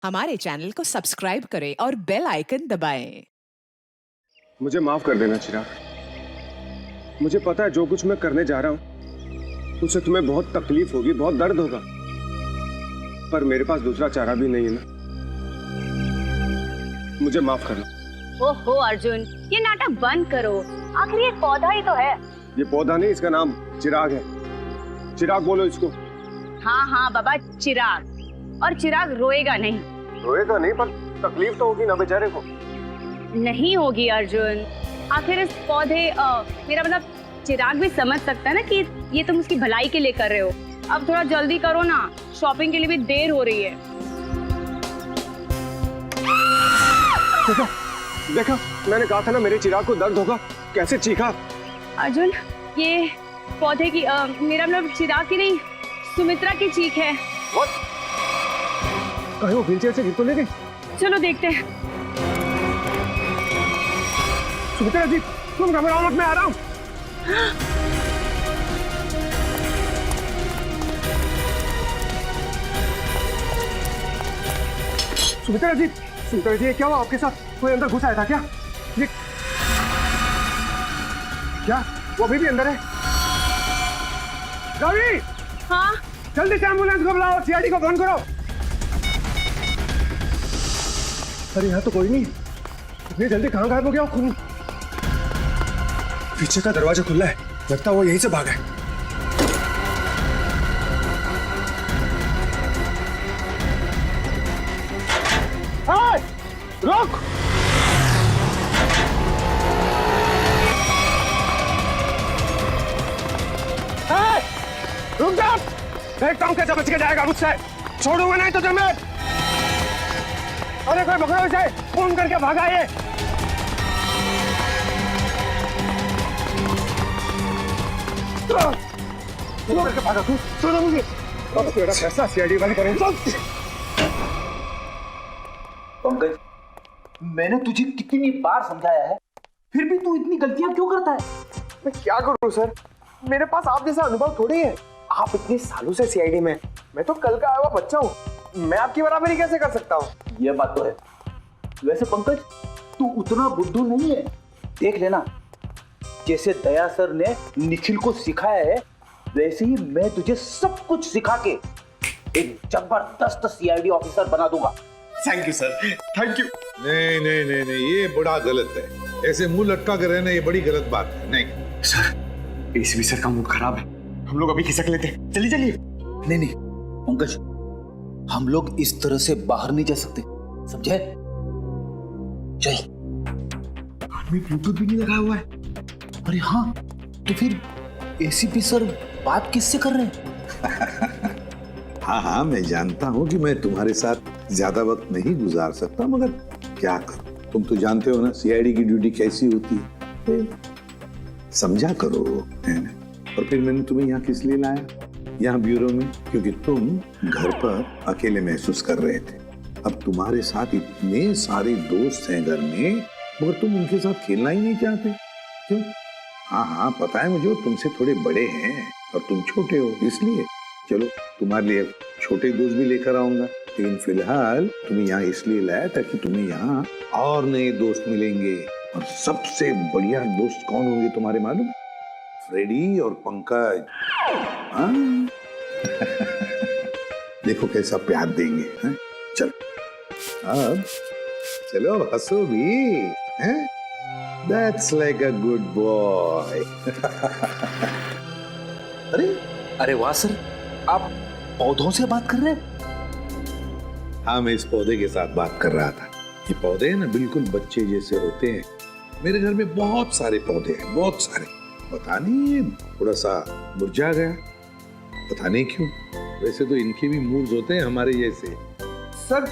हमारे चैनल को सब्सक्राइब करें और बेल आइकन दबाएं। मुझे माफ कर देना चिराग। मुझे पता है जो कुछ मैं करने जा रहा हूं उससे तुम्हें बहुत तकलीफ होगी, बहुत दर्द होगा, पर मेरे पास दूसरा चारा भी नहीं है ना। मुझे माफ करना। ओहो अर्जुन, ये नाटक बंद करो। आखिर ये पौधा ही तो है। ये पौधा नहीं, इसका नाम चिराग है। चिराग बोलो इसको। हाँ हाँ बाबा, चिराग। और चिराग रोएगा नहीं। रोएगा नहीं, पर तकलीफ तो होगी ना बेचारे को। नहीं होगी अर्जुन। आखिर इस पौधे मेरा मतलब चिराग भी समझ सकता है ना कि ये तुम उसकी भलाई के लिए कर रहे हो। अब थोड़ा जल्दी करो ना, शॉपिंग के लिए भी देर हो रही है। देखा, मैंने कहा था ना मेरे चिराग को दर्द होगा। कैसे चीखा। अर्जुन, ये पौधे की मेरा मतलब चिराग की नहीं, सुमित्रा की चीख है। कहीं वो व्हीलचेयर से गिर तो नहीं गई? चलो देखते हैं। सुमित्रा जी, तुम घबराओ मत, मैं आ रहा हूँ। सुमित्रा जी, ये क्या हुआ आपके साथ? कोई अंदर घुस आया था क्या? ये क्या? वो अभी भी अंदर है? रवि! हाँ जल्दी से एम्बुलेंस को बुलाओ, सीआईडी को फोन करो। अरे यहाँ तो कोई नहीं। इतनी जल्दी कहाँ गायब हो गया? खून पीछे का दरवाजा खुला है, लगता है वो यहीं से भागा है। रुक! रुक जा! देखता हूँ कैसे बच के जाएगा मुझसे। छोड़ूंगा नहीं तो तुम्हें। अरे कोई पकड़ो इसे, फोन करके भागा ये। करके भागा तू, छोड़ो मुझे। अब तेरा पैसा सीआईडी वाले करेंगे। पंकज, मैंने तुझे कितनी बार समझाया है, फिर भी तू इतनी गलतियां क्यों करता है? मैं क्या करूं सर, मेरे पास आप जैसा अनुभव थोड़ी है। आप इतने सालों से सीआईडी में, मैं तो कल का आया हुआ बच्चा हूँ। मैं आपकी बराबरी कैसे कर सकता हूँ? ये बात तो है। वैसे पंकज, तू उतना बुद्धू नहीं है। देख लेना, जैसे दया सर ने निखिल को सिखाया है, वैसे ही मैं तुझे सब कुछ सिखा के एक जबरदस्त सीआईडी ऑफिसर बना दूंगा। Thank you sir, thank you. नहीं नहीं नहीं नहीं, ये बड़ा गलत है। ऐसे मुंह लटका कर रहना ये बड़ी गलत बात है। नहीं सर, एसीपी सर का मूड खराब है, हम लोग अभी खिसक लेते हैं। चलिए चलिए। नहीं नहीं पंकज, हम लोग इस तरह से बाहर नहीं जा सकते, समझे? चल। आदमी ब्लूटूथ भी नहीं लगाया हुआ है। अरे हाँ, तो फिर एसीपी सर बात किससे कर रहे हैं? हाँ हाँ, मैं जानता हूँ कि मैं तुम्हारे साथ ज्यादा वक्त नहीं गुजार सकता, मगर क्या करूं, तुम तो जानते हो ना सीआईडी की ड्यूटी कैसी होती है। समझा करो, है ना? और फिर मैंने तुम्हें यहाँ किस लिए लाया, यहाँ ब्यूरो में, क्योंकि तुम घर पर अकेले महसूस कर रहे थे। अब तुम्हारे साथ इतने सारे दोस्त हैं घर में, मगर तुम उनके साथ खेलना ही नहीं चाहते। क्यों? हाँ हाँ पता है मुझे, तुमसे थोड़े बड़े हैं और तुम छोटे हो, इसलिए। चलो, तुम्हारे लिए छोटे दोस्त भी लेकर आऊंगा, लेकिन फिलहाल तुम्हें यहाँ इसलिए लाया ताकि तुम्हें यहाँ और नए दोस्त मिलेंगे। और सबसे बढ़िया दोस्त कौन होंगे तुम्हारे मालूम? फ्रेडी और पंकज। हाँ? देखो कैसा प्यार देंगे। हैं? चलो अब चलो, हंसो भी। हैं? That's like a good boy. अरे वाह सर, आप पौधों से बात कर रहे हैं? हाँ, मैं इस पौधे के साथ बात कर रहा था। ये पौधे ना बिल्कुल बच्चे जैसे होते हैं। मेरे घर में बहुत सारे पौधे हैं, बहुत सारे। पता नहीं थोड़ा सा मुरझा गया, पता नहीं क्यों। वैसे तो इनके भी मूड्स होते हैं हमारे जैसे। सर,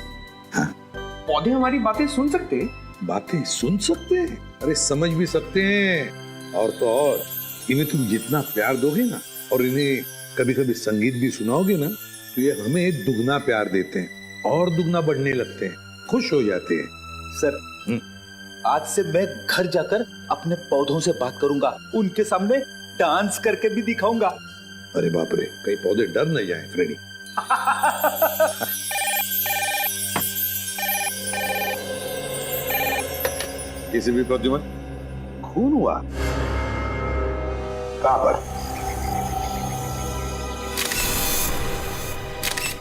हाँ? पौधे हमारी बातें सुन सकते हैं? बातें सुन सकते हैं? अरे समझ भी सकते हैं। और तो और, इन्हें तुम जितना प्यार दोगे ना, और इन्हें कभी कभी संगीत भी सुनाओगे ना, तो ये हमें दुगना प्यार देते हैं और दुगना बढ़ने लगते हैं, खुश हो जाते हैं। सर, आज से मैं घर जाकर अपने पौधों से बात करूंगा, उनके सामने डांस करके भी दिखाऊंगा। अरे बाप रे, कहीं पौधे डर न जाए फ्रेडी। किसी भी प्रद्युमन खून हुआ? कहां पर?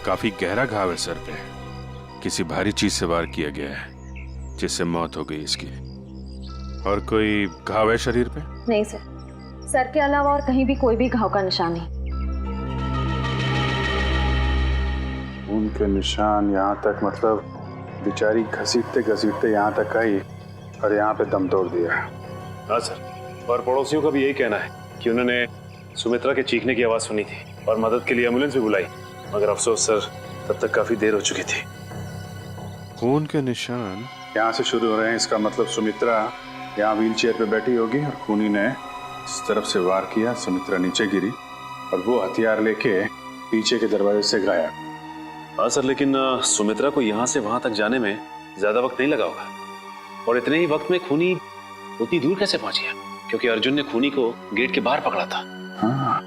काफी गहरा घाव है सर पे। किसी भारी चीज से वार किया गया है जिससे मौत हो गई इसकी। और कोई घाव है शरीर पे? नहीं सर, सर के अलावा और कहीं भी कोई भी घाव का निशान नहीं। उनके निशान यहाँ तक, मतलब बेचारी घसीटते घसीटते यहाँ तक आई और यहाँ पे दम तोड़ दिया। हाँ सर, और पड़ोसियों का भी यही कहना है कि उन्होंने सुमित्रा के चीखने की आवाज सुनी थी और मदद के लिए एम्बुलेंस भी बुलाई, मगर अफसोस सर तब तक काफी देर हो चुकी थी। खून के निशान यहाँ से शुरू हो रहे हैं, इसका मतलब सुमित्रा यहाँ व्हीलचेयर पे बैठी होगी और खूनी ने इस तरफ से वार किया, सुमित्रा नीचे गिरी और वो हथियार लेके पीछे के दरवाजे से गायब। हाँ सर, लेकिन सुमित्रा को यहाँ से वहां तक जाने में ज्यादा वक्त नहीं लगा होगा, और इतने ही वक्त में खूनी उतनी दूर कैसे पहुंच गया? क्योंकि अर्जुन ने खूनी को गेट के बाहर पकड़ा था। हाँ,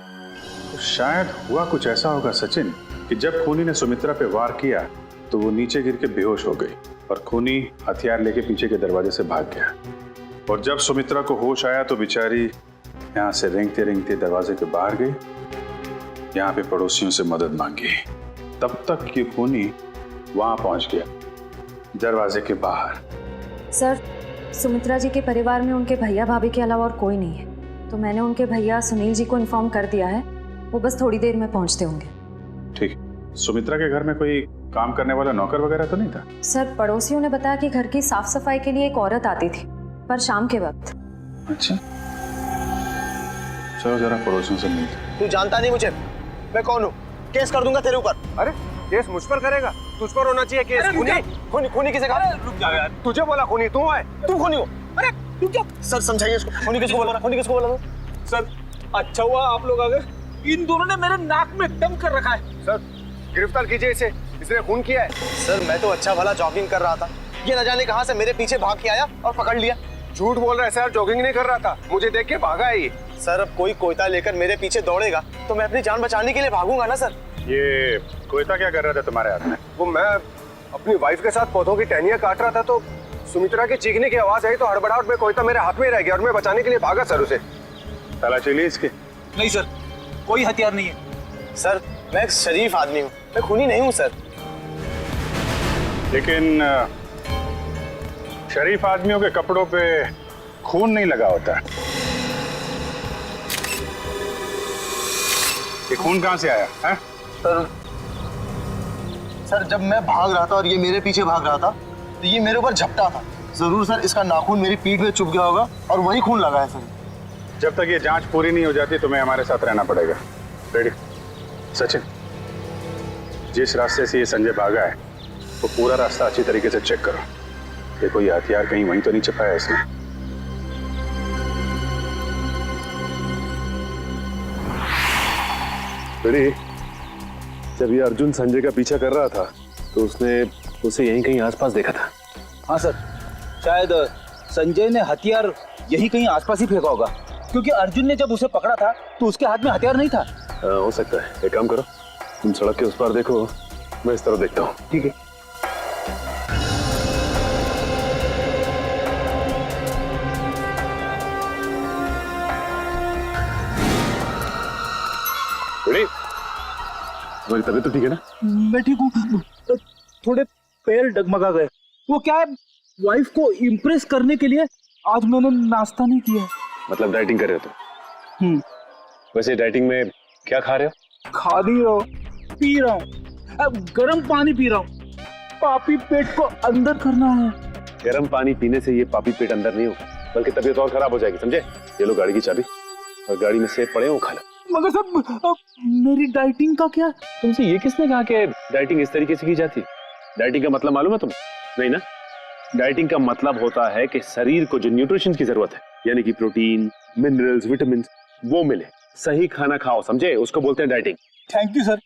तो शायद हुआ कुछ ऐसा होगा सचिन कि जब खूनी ने सुमित्रा पे वार किया तो वो नीचे गिर के बेहोश हो गई और खूनी हथियार लेके पीछे के दरवाजे से भाग गया। और जब सुमित्रा को होश आया तो बेचारी यहाँ से रेंगते रेंगते दरवाजे के बाहर गई, यहाँ पे पड़ोसियों से मदद मांगी। तब तक ये खूनी वहां पहुंच गया, दरवाजे के बाहर। सर, सुमित्रा जी के परिवार में उनके भैया भाभी के अलावा और कोई नहीं है, तो मैंने उनके भैया सुनील जी को इन्फॉर्म कर दिया है, वो बस थोड़ी देर में पहुंचते होंगे। ठीक। सुमित्रा के घर में कोई काम करने वाला नौकर वगैरह तो नहीं था? सर, पड़ोसियों ने बताया कि घर की साफ सफाई के लिए एक औरत आती थी, पर शाम के वक्त। अच्छा, चलो जरा पड़ोसियों से मिलते। तू जानता नहीं मुझे, मैं कौन हूँ? केस कर दूंगा तेरे ऊपर। अरे केस मुझ पर करेगा? तुझ पर होना चाहिए केस। खूनी खूनी किसे कहा? रुक जा यार, तुझे बोला खूनी तू है। तू खूनी हो? अरे तू क्या? सर समझाइए इसको, खूनी किसको बोला? खूनी किसको बोला? सर अच्छा हुआ आप लोग आ गए, इन दोनों ने मेरे नाक में दम कर रखा है। सर गिरफ्तार कीजिए इसे, इसने खून किया है। सर मैं तो अच्छा भला जॉगिंग कर रहा था, ये न जाने कहां से मेरे पीछे भाग के आया और पकड़ लिया। झूठ बोल रहा है सर, जॉगिंग नहीं कर रहा था, मुझे देख के भागा है ये। सर अब कोई कोयता लेकर मेरे पीछे दौड़ेगा तो मैं अपनी जान बचाने के लिए भागूंगा ना सर। ये कोयता क्या कर रहा था तुम्हारे हाथ में? वो मैं अपनी वाइफ के साथ पौधों की टहनियां काट रहा था तो सुमित्रा के चीखने की आवाज आई तो हड़बड़ाहट में कोयता मेरे हाथ में रह गया और मैं बचाने के लिए भागा सर उसे। तलाशी ली इसकी? नहीं सर, कोई हथियार नहीं है। सर मैं एक शरीफ आदमी हूँ, मैं खूनी नहीं हूँ सर। लेकिन शरीफ आदमियों के कपड़ों पे खून नहीं लगा होता। ये खून कहाँ से आया है? सर जब मैं भाग रहा था और ये मेरे पीछे भाग रहा था तो ये मेरे ऊपर झपटा था। जरूर सर इसका नाखून मेरी पीठ में चुभ गया होगा और वही खून लगा है सर। जब तक ये जांच पूरी नहीं हो जाती तुम्हें हमारे साथ रहना पड़ेगा। रेडी? सचिन, जिस रास्ते से ये संजय भागा है वो पूरा रास्ता अच्छी तरीके से चेक करो। देखो ये हथियार कहीं वहीं तो नहीं छिपाया इसने। अरे जब ये अर्जुन संजय का पीछा कर रहा था तो उसने उसे यहीं कहीं आसपास देखा था। हाँ सर, शायद संजय ने हथियार यही कहीं आसपास ही फेंका होगा, क्योंकि अर्जुन ने जब उसे पकड़ा था तो उसके हाथ में हथियार नहीं था। हो सकता है। एक काम करो, तुम सड़क के उस पार देखो, मैं इस तरफ देखता हूँ। ठीक है। तुम्हारी तबीयत तो ठीक है ना? मैं ठीक हूँ, थोड़े पैर डगमगा गए। वो क्या है, वाइफ को इम्प्रेस करने के लिए आज मैंने नाश्ता नहीं किया। मतलब डाइटिंग कर रहे हो तुम? वैसे डाइटिंग में क्या खा रहे हो? खा नहीं रहा हूँ, पी रहा हूँ। अब गर्म पानी पी रहा हूँ, पापी पेट को अंदर करना है। गर्म पानी पीने से ये पापी पेट अंदर नहीं होगा, बल्कि तबीयत और खराब हो जाएगी, समझे? ये लो गाड़ी की चाबी और गाड़ी में सेब पड़े हो, खा लो। मगर सब मेरी डाइटिंग का क्या? तुमसे ये किसने कहा कि डाइटिंग इस तरीके से की जाती? डाइटिंग का मतलब मालूम है तुम्हें? नहीं ना? डाइटिंग का मतलब होता है कि शरीर को जो न्यूट्रिशन की जरूरत है, यानी कि प्रोटीन, मिनरल्स, विटामिन, वो मिले। सही खाना खाओ, समझे? उसको बोलते हैं डाइटिंग। थैंक यू सर,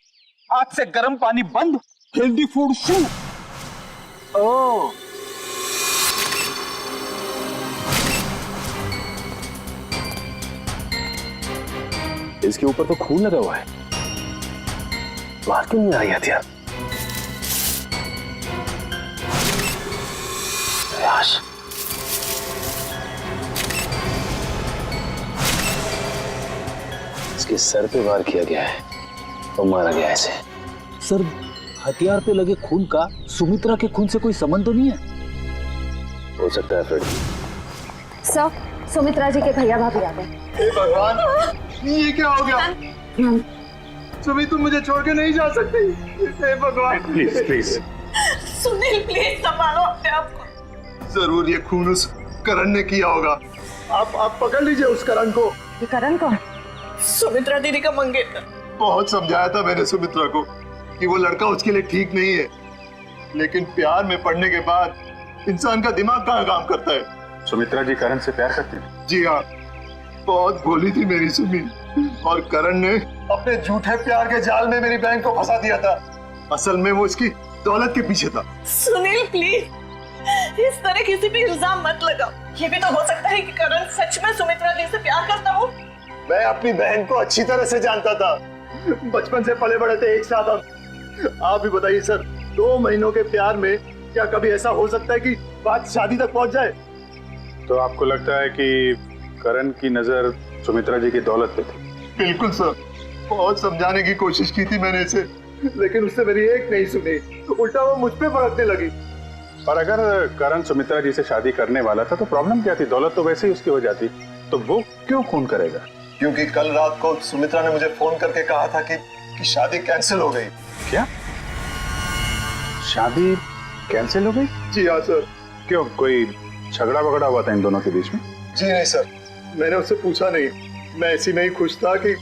आज से गर्म पानी बंद, हेल्दी फूड शुरू। ओह इसके ऊपर तो खून लगा हुआ है, बात क्यों नहीं आ रही हथियार? इसके सर पे वार किया गया है और मारा गया है इसे। सर, हथियार पे लगे खून का सुमित्रा के खून से कोई संबंध तो नहीं है? हो सकता है फ्रेडी। सर, सुमित्रा जी के भैया भाभी आ गए। हे भगवान, ये क्या हो गया? सुमी, तुम मुझे छोड़ के नहीं जा सकती। हे भगवान, प्लीज प्लीज। सुनील, प्लीज संभालो अपने आप को। जरूर ये खून उस करण ने किया होगा। आप पकड़ लीजिए उस करण को। ये करण कौन? सुमित्रा दीदी का मंगेतर। बहुत समझाया था मैंने सुमित्रा को कि वो लड़का उसके लिए ठीक नहीं है, लेकिन प्यार में पड़ने के बाद इंसान का दिमाग कहाँ काम करता है। सुमित्रा जी करण से प्यार करती हैं? जी हाँ, बहुत भोली थी मेरी सुमी, और करण ने अपने झूठे प्यार के जाल में मेरी बहन को फंसा दिया था। असल में वो इसकी दौलत के पीछे था। सुनील, प्लीज इस तरह किसी पे इल्जाम मत लगाओ। ये भी तो हो सकता है कि करण सच में सुमित्रा दी से प्यार करता हो। मैं अपनी बहन को अच्छी तरह से जानता था, बचपन से पले बड़े थे एक साथ हम। आप भी बताइए सर, 2 महीनों के प्यार में क्या कभी ऐसा हो सकता है कि बात शादी तक पहुंच जाए? तो आपको लगता है कि करण की नजर सुमित्रा जी की दौलत पे थी? बिल्कुल सर, बहुत समझाने की कोशिश की थी मैंने इसे, लेकिन उससे मेरी एक नहीं सुनी, उल्टा वो मुझ पे भड़कने लगी। और अगर करण सुमित्रा जी से शादी करने वाला था तो प्रॉब्लम क्या थी? दौलत तो वैसे ही उसकी हो जाती, तो वो क्यों खून करेगा? क्योंकि कल रात को सुमित्रा ने मुझे फोन करके कहा था कि शादी कैंसिल हो गई। क्या? शादी कैंसिल हो गई? जी हाँ सर। क्यों, कोई झगड़ा वगड़ा हुआ था इन दोनों के बीच में? जी नहीं सर, मैंने उससे पूछा नहीं। मैं ऐसी में ही खुश था कि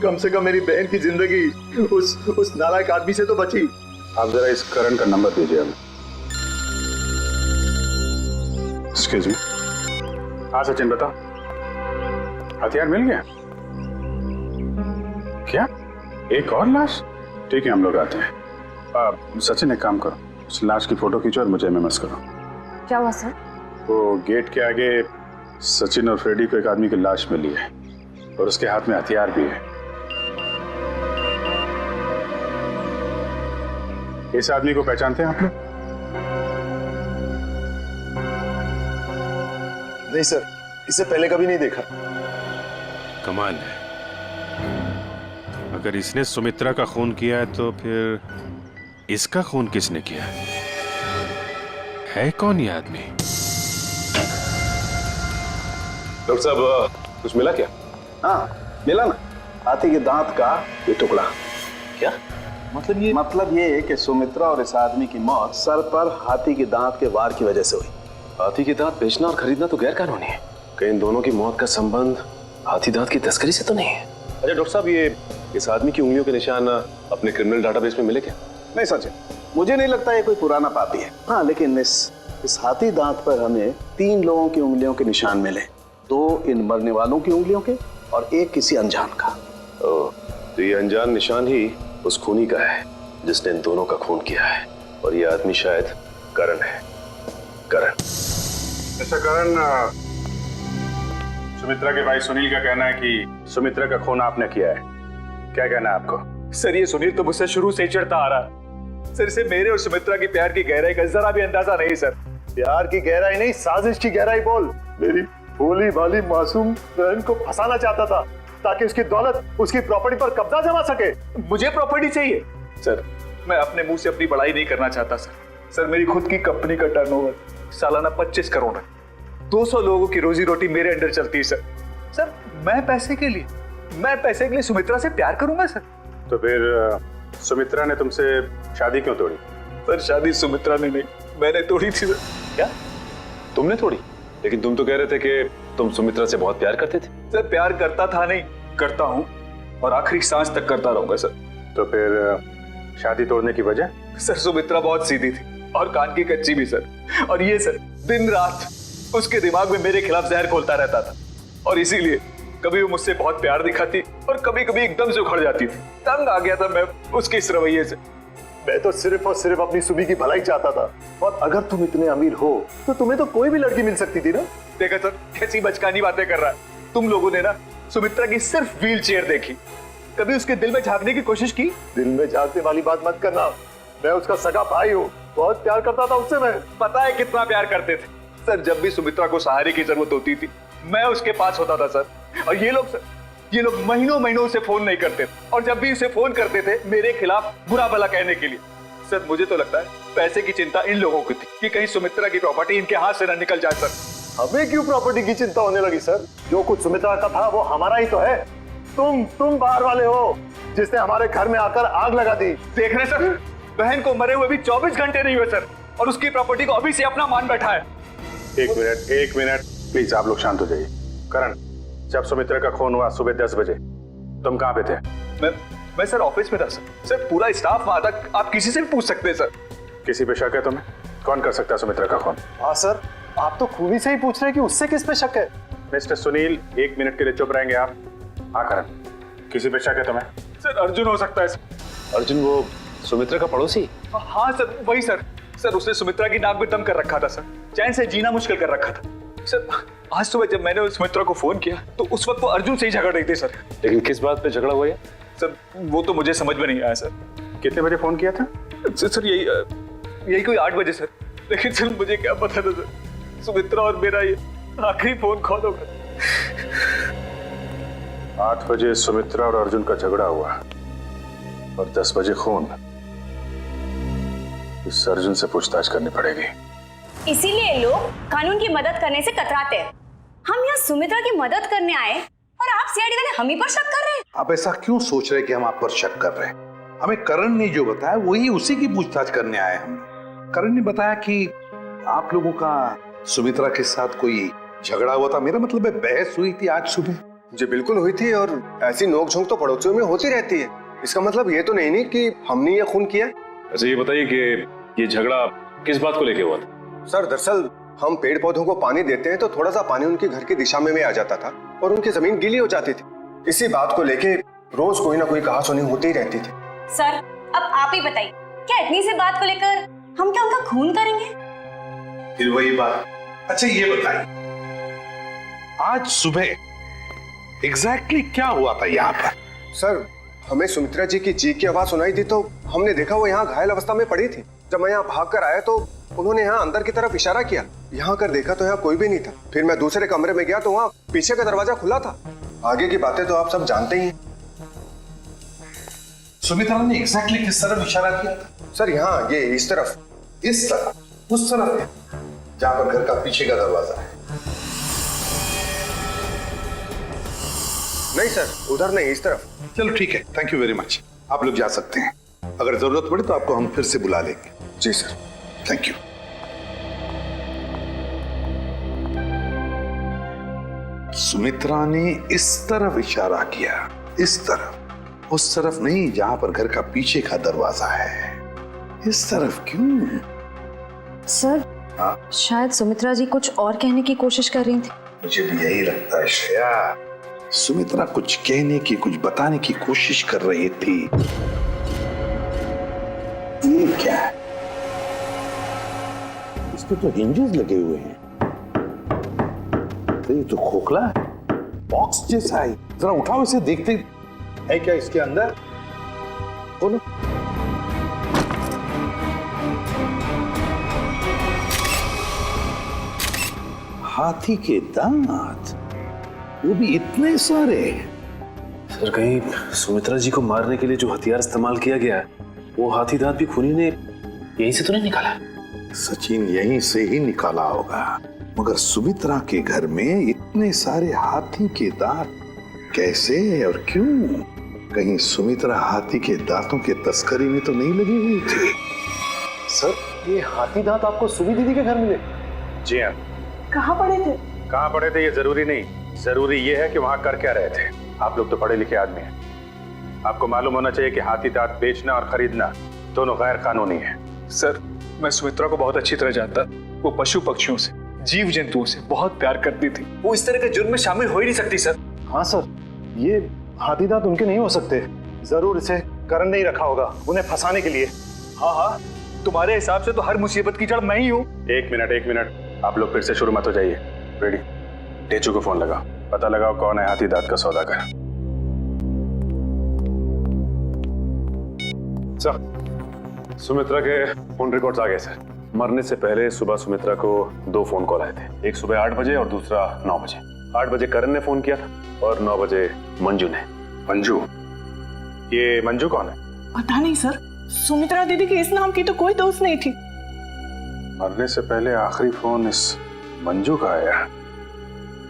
कम से कम मेरी बहन की जिंदगी उस नालायक आदमी से तो बची। आप जरा इस करण का नंबर दीजिए हमें। Excuse me. हाँ सचिन, बताओ, हथियार मिल गया? क्या, एक और लाश? ठीक है, हम लोग आते हैं। सचिन, एक काम करो, उस लाश की फोटो खींचो और मुझे एमएमएस करो। क्या हुआ सर? वो गेट के आगे सचिन और फ्रेडी को एक आदमी की लाश मिली है और उसके हाथ में हथियार भी है। इस आदमी को पहचानते हैं आप लोग? नहीं सर, इसे पहले कभी नहीं देखा। कमाल है, अगर इसने सुमित्रा का खून किया है तो फिर इसका खून किसने किया है कौन ये आदमी? डॉक्टर साहब, कुछ मिला क्या? हाँ, मिला ना, हाथी के दांत का ये टुकड़ा। क्या मतलब ये है कि सुमित्रा और इस आदमी की मौत सर पर हाथी के दांत के वार की वजह से हुई। हाथी के दांत बेचना और खरीदना तो गैर कानूनी है। कहीं इन दोनों की मौत का संबंध हाथी दांत की तस्करी से तो नहीं है? अच्छा डॉक्टर साहब, ये इस आदमी की उंगलियों के निशान अपने क्रिमिनल डाटाबेस में मिले क्या? नहीं सच है, मुझे नहीं लगता ये कोई पुराना पापी है। हाँ, लेकिन इस हाथी दांत पर हमें 3 लोगों की उंगलियों के निशान मिले, 2 इन मरने वालों की उंगलियों के और 1 किसी अनजान का। ओह, तो ये अनजान निशान ही उस खूनी का है जिसने इन दोनों का खून किया है, और ये आदमी शायद करण है। करण। अच्छा करण, सुमित्रा के भाई सुनील का कहना है कि सुमित्रा का खून आपने किया है, क्या कहना है आपको? सर, ये सुनील तो मुझसे शुरू से ही चिढ़ता आ रहा है। सर, इसे मेरे और सुमित्रा की प्यार की गहराई का जरा भी अंदाजा नहीं सर। प्यार की गहराई नहीं, साजिश की गहराई बोल। मेरी भोली भाली मासूम बहन को फंसाना चाहता था ताकि उसकी दौलत, उसकी प्रॉपर्टी पर कब्जा जमा सके। मुझे प्रॉपर्टी चाहिए सर। मैं अपने मुंह से अपनी बड़ाई नहीं करना चाहता सर। सर, मेरी खुद की कंपनी का टर्नओवर सालाना 25 करोड़ है। 200 लोगों की रोजी रोटी मेरे अंडर चलती है सर। सर, मैं पैसे के लिए सुमित्रा से प्यार करूंगा सर? तो फिर सुमित्रा ने तुमसे शादी क्यों तोड़ी? सर, शादी सुमित्रा ने नहीं, मैंने तोड़ी थी सर। क्या तुमने तोड़ी? लेकिन तुम तो कह रहे थे कि तुम सुमित्रा से बहुत प्यार करते थे। सर, प्यार करता था नहीं, करता हूँ और आखिरी सांस तक करता रहूंगा सर। तो फिर शादी तोड़ने की वजह? सर, सुमित्रा बहुत सीधी थी और कान की कच्ची भी सर। और ये सर, दिन रात उसके दिमाग में मेरे खिलाफ जहर घोलता रहता था, और इसीलिए कभी वो मुझसे बहुत प्यार दिखाती और कभी कभी एकदम से उखड़ जाती थी। तंग आ गया था मैं उसके इस रवैये से। मैं तो सिर्फ और सिर्फ अपनी सुमी की भलाई चाहता था, और अगर तुम इतने अमीर हो तो तुम्हें तो कोई भी लड़की मिल सकती थी ना। देखा सर, कैसी बचकानी बातें कर रहा है। तुम लोगों ने ना सुमित्रा की सिर्फ व्हील चेयर देखी, कभी उसके दिल में झांकने की कोशिश की? दिल में झांकने वाली बात मत करना, मैं उसका सगा भाई हूँ, बहुत प्यार करता था उससे। मैं पता है कितना प्यार करते थे सर। जब भी सुमित्रा को सहारे की जरूरत होती थी मैं उसके पास होता था सर। और ये लोग सर, ये लोग महीनों महीनों उसे फोन नहीं करते और जब भी उसे फोन करते थे मेरे खिलाफ बुरा भला कहने के लिए। सर मुझे तो लगता है पैसे की चिंता इन लोगों की थी कि कहीं सुमित्रा की प्रॉपर्टी इनके हाथ से न निकल जाए। सर हमें क्यों प्रॉपर्टी की चिंता होने लगी सर? जो कुछ सुमित्रा का था वो हमारा ही तो है। तुम बाहर वाले हो जिसने हमारे घर में आकर आग लगा दी। देख रहे सर, बहन को मरे हुए भी 24 घंटे नहीं हुए सर, और उसकी प्रॉपर्टी को अभी से अपना मान बैठा है। एक मिनट प्लीज, आप लोग शांत हो जाइए। करण, जब सुमित्रा का खून हुआ सुबह 10 बजे तुम कहाँ पे थे? मैं सर ऑफिस में था सर। सर पूरा स्टाफ वहां था, आप किसी से भी पूछ सकते हैं सर। किसी पे शक है तुम्हें? कौन कर सकता है सुमित्रा का खून? हाँ सर, आप तो खूनी से ही पूछ रहे हैं कि उससे किस पे शक है। मिस्टर सुनील, 1 मिनट के लिए चुप रहेंगे आप? हाँ करण, किसी पे शक है तुम्हें? सर अर्जुन हो सकता है सर। अर्जुन वो सुमित्रा का पड़ोसी? हाँ सर वही सर। सर उसने सुमित्रा की नाक में दम कर रखा था सर, चैन से जीना मुश्किल कर रखा था सर। आज सुबह जब मैंने सुमित्रा को फोन किया तो उस वक्त वो अर्जुन से ही झगड़ रही थी सर। लेकिन किस बात पे झगड़ा हुआ है सर? वो तो मुझे समझ में नहीं आया सर। कितने बजे फोन किया था? सर यही कोई 8 बजे सर। लेकिन सर मुझे क्या पता था सर, सुमित्रा और मेरा ये आखिरी फोन कॉल होगा। 8 बजे सुमित्रा और अर्जुन का झगड़ा हुआ और 10 बजे खून। इस अर्जुन से पूछताछ करनी पड़ेगी। इसीलिए लोग कानून की मदद करने से कतराते हैं। हम यहाँ सुमित्रा की मदद करने आए और आप सीआईडी वाले हम ही पर शक कर रहे हैं। आप ऐसा क्यों सोच रहे हैं कि हम आप पर शक कर रहे हैं? हमें करण ने जो बताया वही उसी की पूछताछ करने आए हम। करण ने बताया कि आप लोगों का सुमित्रा के साथ कोई झगड़ा हुआ था। मेरा मतलब है बहस हुई थी आज सुबह। जी बिल्कुल हुई थी, और ऐसी नोकझोंक तो पड़ोसियों में होती रहती है। इसका मतलब ये तो नहीं कि हमने ये खून किया। अच्छा ये बताइए कि ये झगड़ा किस बात को लेके हुआ था? सर दरअसल हम पेड़ पौधों को पानी देते हैं तो थोड़ा सा पानी उनके घर की दिशा में भी आ जाता था और उनकी जमीन गीली हो जाती थी। इसी बात को लेके रोज कोई ना कोई कहासुनी होती ही रहती थी। सर अब आप ही बताइए, क्या इतनी सी बात को लेकर हम क्या उनका खून करेंगे? फिर वही बात। अच्छा ये बताइए, आज सुबह एग्जैक्टली क्या हुआ था यहाँ पर? सर हमें सुमित्रा जी की चीख की आवाज सुनाई थी तो हमने देखा वो यहाँ घायल अवस्था में पड़ी थी। जब मैं यहाँ भाग कर आया तो उन्होंने यहाँ अंदर की तरफ इशारा किया। यहाँ कर देखा तो यहाँ कोई भी नहीं था। फिर मैं दूसरे कमरे में गया तो वहाँ पीछे का दरवाजा खुला था। आगे की बातें तो आप सब जानते ही हैं। सुमित्रा ने एग्जैक्टली किस तरफ इशारा किया? सर यहाँ ये इस तरफ। इस तरफ? उस तरफ है जहाँ पर घर का पीछे का दरवाजा है? नहीं सर, उधर नहीं, इस तरफ। चलो ठीक है, थैंक यू वेरी मच। आप लोग जा सकते हैं। अगर जरूरत पड़े तो आपको हम फिर से बुला लेंगे। जी सर, थैंक यू। सुमित्रा ने इस तरफ इशारा किया, इस तरफ, उस तरफ नहीं जहां पर घर का पीछे का दरवाजा है। इस तरफ क्यों? सर शायद सुमित्रा जी कुछ और कहने की कोशिश कर रही थी। मुझे भी यही लगता है श्रेया, सुमित्रा कुछ कहने की, कुछ बताने की कोशिश कर रही थी। ये क्या है? इस पे तो हिंजेस लगे हुए हैं। तो ये तो खोखला है, बॉक्स जैसा है। जरा उठाओ इसे, देखते है क्या इसके अंदर। बोलो। हाथी के दांत, वो भी इतने सारे। सर कहीं सुमित्रा जी को मारने के लिए जो हथियार इस्तेमाल किया गया है वो हाथी दांत भी खूनी ने यहीं से तो नहीं निकाला? सचिन यहीं से ही निकाला होगा, मगर सुमित्रा के घर में इतने सारे हाथी के दांत कैसे और क्यों? कहीं सुमित्रा हाथी के दांतों के तस्करी में तो नहीं लगी हुई थी? सर ये हाथी दांत आपको सुमी दीदी के घर मिले? जी हाँ। कहाँ पड़े थे? कहाँ पड़े थे ये जरूरी नहीं, जरूरी ये है कि वहां कर क्या रहे थे। आप लोग तो पढ़े लिखे आदमी हैं, आपको मालूम होना चाहिए कि हाथी दांत बेचना और खरीदना दोनों गैर कानूनी है। सर मैं सुमित्रा को बहुत अच्छी तरह जानता। वो पशु पक्षियों से, जीव जंतुओं से बहुत प्यार करती थी। वो इस तरह के जुर्म में शामिल हो ही नहीं सकती सर। हाँ सर, ये हाथी दांत उनके नहीं हो सकते। जरूर इसे करण ने ही रखा होगा उन्हें फंसाने के लिए। हाँ हाँ, तुम्हारे हिसाब से तो हर मुसीबत की जड़ मैं ही हूँ। एक मिनट, आप लोग फिर से शुरू मत हो जाइए। रेडी, टेचू को फोन लगाओ, पता लगाओ कौन है हाथी दांत का सौदागर। सर सुमित्रा के फोन रिकॉर्ड्स आ गए सर। मरने से पहले सुबह सुमित्रा को 2 फोन कॉल आए थे, एक सुबह 8 बजे और दूसरा 9 बजे। 8 बजे करण ने फोन किया था और 9 बजे मंजू ने। मंजू? ये मंजू कौन है? पता नहीं सर, सुमित्रा दीदी के इस नाम की तो कोई दोस्त नहीं थी। मरने से पहले आखिरी फोन इस मंजू का आया।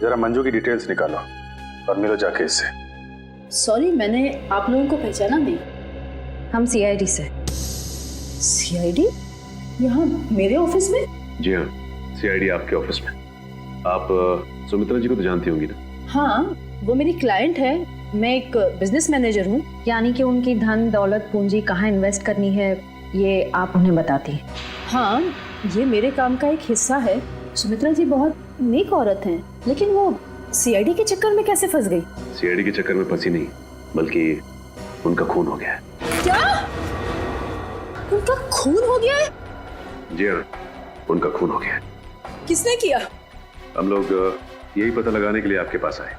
जरा मंजू की डिटेल्स निकालो और मिलो जाके इससे। सॉरी, मैंने आप लोगों को पहचाना नहीं। हम सीआईडी से। सीआईडी? यहाँ मेरे ऑफिस में? जी हाँ, सीआईडी आपके ऑफिस में। आप सुमित्रा जी को तो जानती होंगी ना? हाँ, वो मेरी क्लाइंट है। मैं एक बिजनेस मैनेजर हूँ। यानी कि उनकी धन दौलत पूंजी कहाँ इन्वेस्ट करनी है ये आप उन्हें बताती हैं? हाँ, ये मेरे काम का एक हिस्सा है। सुमित्रा जी बहुत नेक औरत हैं, लेकिन वो सीआईडी के चक्कर में कैसे फंस गई? सीआईडी के चक्कर में फंसी नहीं, बल्कि उनका खून हो गया है। क्या? उनका खून हो गया है? जी हाँ, उनका खून हो गया है। किसने किया? हम लोग यही पता लगाने के लिए आपके पास आए।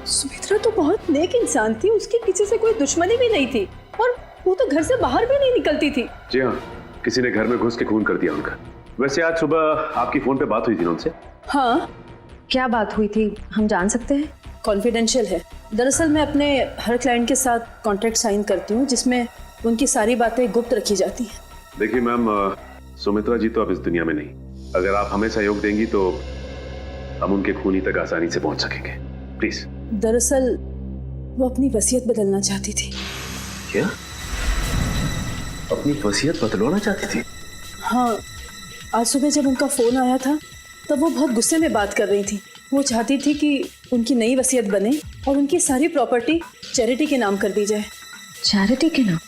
सुमित्रा तो बहुत नेक इंसान थी, उसकी किसी से कोई दुश्मनी भी नहीं थी और वो तो घर से बाहर भी नहीं निकलती थी। जी हाँ, किसी ने घर में घुस के खून कर दिया उनका। वैसे आज सुबह आपकी फोन पे बात हुई थी ना उनसे? हाँ। क्या बात हुई थी, हम जान सकते हैं? कॉन्फिडेंशियल है। दरअसल मैं अपने हर क्लाइंट के साथ कॉन्ट्रैक्ट साइन करती हूँ जिसमें उनकी सारी बातें गुप्त रखी जाती हैं। देखिए मैम, सुमित्रा जी तो अब इस दुनिया में नहीं। अगर आप हमें सहयोग देंगी तो हम उनके खूनी तक आसानी से पहुंच सकेंगे। प्लीज। दरअसल वो अपनी वसीयत बदलना चाहती थी। क्या? अपनी वसीयत बदलवाना चाहती थी? हाँ, आज सुबह जब उनका फोन आया था तब वो बहुत गुस्से में बात कर रही थी। वो चाहती थी कि उनकी नई वसीयत बने और उनकी सारी प्रॉपर्टी चैरिटी के नाम कर दी जाए। चैरिटी के नाम?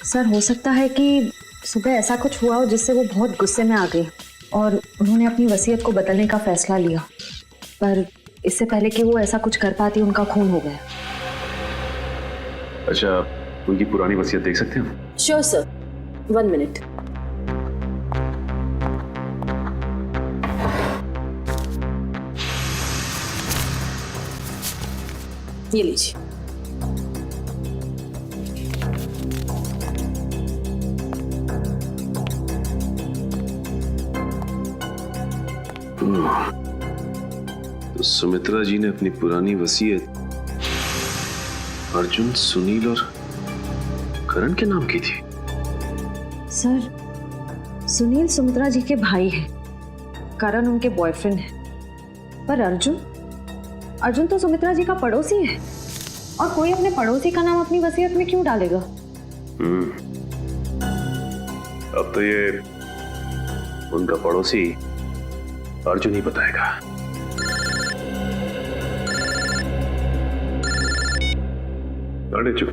सर, हो सकता है कि सुबह ऐसा कुछ हुआ हो जिससे वो बहुत गुस्से में आ गई और उन्होंने अपनी वसीयत को बदलने का फैसला लिया, पर इससे पहले कि वो ऐसा कुछ कर पाती उनका खून हो गया। अच्छा, उनकी पुरानी वसीयत देख सकते हैं हम? Sure sir, 1 minute. ये लीजिए। तो सुमित्रा जी ने अपनी पुरानी वसीयत अर्जुन, सुनील और करण के नाम की थी। सर, सुनील सुमित्रा जी के भाई हैं, करण उनके बॉयफ्रेंड है, पर अर्जुन तो सुमित्रा जी का पड़ोसी है और कोई अपने पड़ोसी का नाम अपनी वसीयत में क्यों डालेगा? अब तो ये उनका पड़ोसी अर्जुन ही बताएगा। अरे चुप।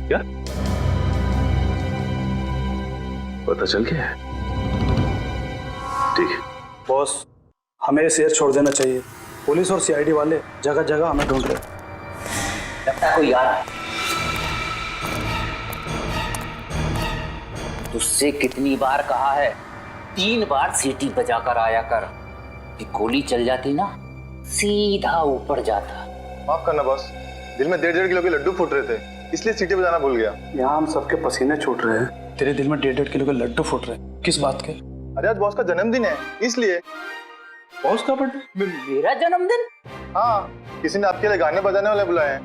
क्या पता चल गया है? ठीक है बॉस, हमें ये शेर छोड़ देना चाहिए। पुलिस और सीआईडी वाले जगह जगह हमें ढूंढ रहे। लगता है कोई आ रहा है। तुझसे कितनी बार कहा है, 3 बार सीटी बजा कर आया कर। कि गोली चल जाती ना, सीधा ऊपर जाता। माफ करना बॉस, दिल में 1.5 किलो के लड्डू फूट रहे थे, इसलिए सीटी बजाना भूल गया। यहाँ हम सबके पसीने छूट रहे हैं, तेरे दिल में 1.5 किलो के लड्डू फूट रहे हैं। किस बात के? अरे आज बॉस का जन्मदिन है, इसलिए। बॉस का बर्थडे? मेरा जन्मदिन? हाँ, किसी ने आपके लिए गाने बजाने वाले बुलाए हैं।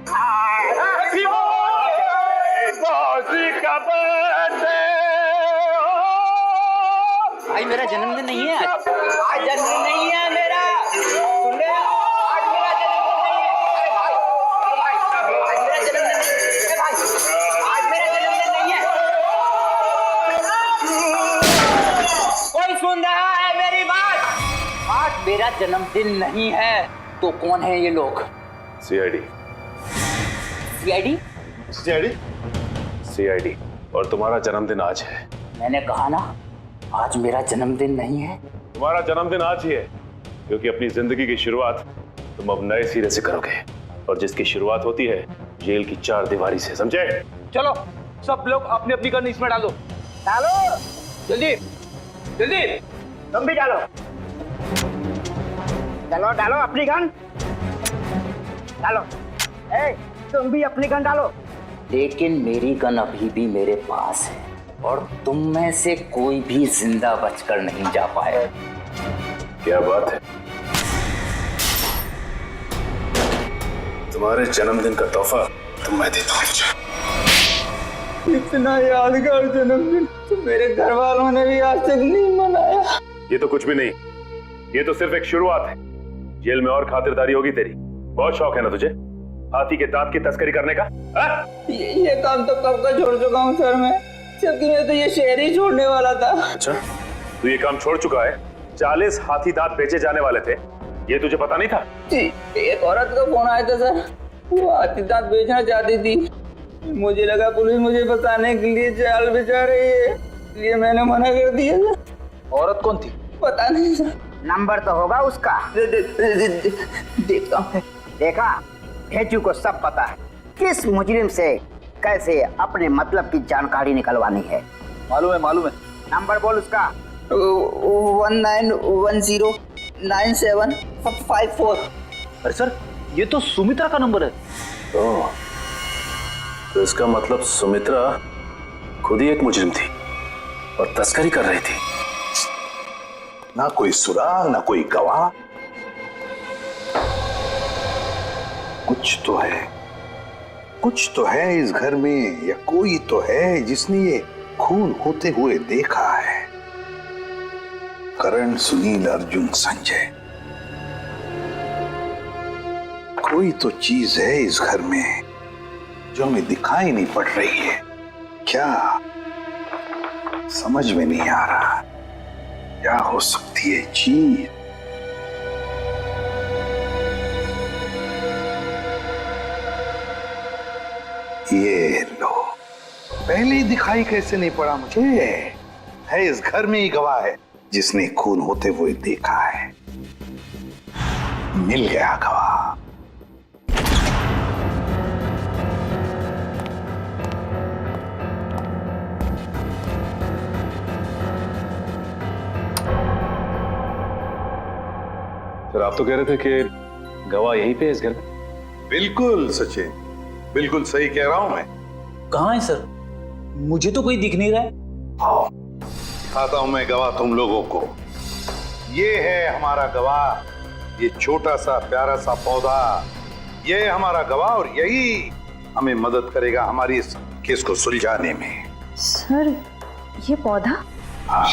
भाई मेरा जन्मदिन नहीं है आज जन्मदिन नहीं है मेरा। सुन रहे हो? आज मेरा जन्मदिन नहीं है। भाई आज मेरा जन्मदिन नहीं है। कोई सुन रहा है मेरी बात? आज मेरा जन्मदिन नहीं है। तो कौन है ये लोग? सीआईडी। सीआईडी? सीआईडी? सीआईडी। और तुम्हारा जन्मदिन आज है। मैंने कहा ना, आज मेरा जन्मदिन नहीं है। तुम्हारा जन्मदिन आज ही है, क्योंकि अपनी जिंदगी की शुरुआत तुम अब नए सिरे से करोगे, और जिसकी शुरुआत होती है जेल की 4 दीवारी से, समझे? चलो सब लोग अपनी अपनी गन इसमें डालो। डालो जल्दी जल्दी। तुम भी डालो। डालो डालो अपनी गन डालो। तुम भी अपनी गन डालो। लेकिन मेरी गन अभी भी मेरे पास है और तुम में से कोई भी जिंदा बचकर नहीं जा पाए। क्या बात है? तुम्हारे जन्मदिन का तोहफा तो मैं देता हूँ। इतना यादगार जन्मदिन तो मेरे घर वालों ने भी आज तक नहीं मनाया। ये तो कुछ भी नहीं, ये तो सिर्फ एक शुरुआत है। जेल में और खातिरदारी होगी तेरी। बहुत शौक है ना तुझे हाथी के दांत की तस्करी करने का? ये काम तो कब का छोड़ चुका हूँ सर मैं, जबकि मैं तो ये शहर ही छोड़ने वाला था। अच्छा, तू ये काम छोड़ चुका है? 40 हाथी दांत बेचे जाने वाले थे, ये तुझे पता नहीं था? जी, एक औरत का फोन आया था सर, वो हाथी दांत बेचना चाहती थी। मुझे लगा पुलिस मुझे बताने के लिए जाल बिछा रही है, इसलिए मैंने मना कर दिया सर। औरत कौन थी? पता नहीं सर। नंबर तो होगा उसका। देखता हूँ। देखा, भेजू को सब पता है किस मुजरिम से कैसे अपने मतलब की जानकारी निकलवानी है। मालूम है। नंबर बोल उसका। 19109754। अरे सर, ये तो सुमित्रा का नंबर है। तो इसका मतलब सुमित्रा खुद ही एक मुजरिम थी और तस्करी कर रही थी। ना कोई सुराग, ना कोई गवाह। कुछ तो है इस घर में, या कोई तो है जिसने ये खून होते हुए देखा है। करण, सुनील, अर्जुन, संजय, कोई तो चीज है इस घर में जो हमें दिखाई नहीं पड़ रही है। क्या समझ में नहीं आ रहा, क्या हो सकती है चीज? ये लो, पहले ही दिखाई कैसे नहीं पड़ा मुझे? है इस घर में ही गवाह है जिसने खून होते हुए देखा है। मिल गया गवाह। सर, आप तो कह रहे थे कि गवाह यहीं पे है इस घर में। बिल्कुल सचिन, बिल्कुल सही कह रहा हूं मैं। कहाँ है सर? मुझे तो कोई दिख नहीं रहा है। आओ, दिखाता हूं मैं गवाह तुम लोगों को। ये है हमारा गवाह, ये छोटा सा प्यारा सा पौधा, ये है हमारा गवाह और यही हमें मदद करेगा हमारी इस केस को सुलझाने में। सर, ये पौधा? हाँ,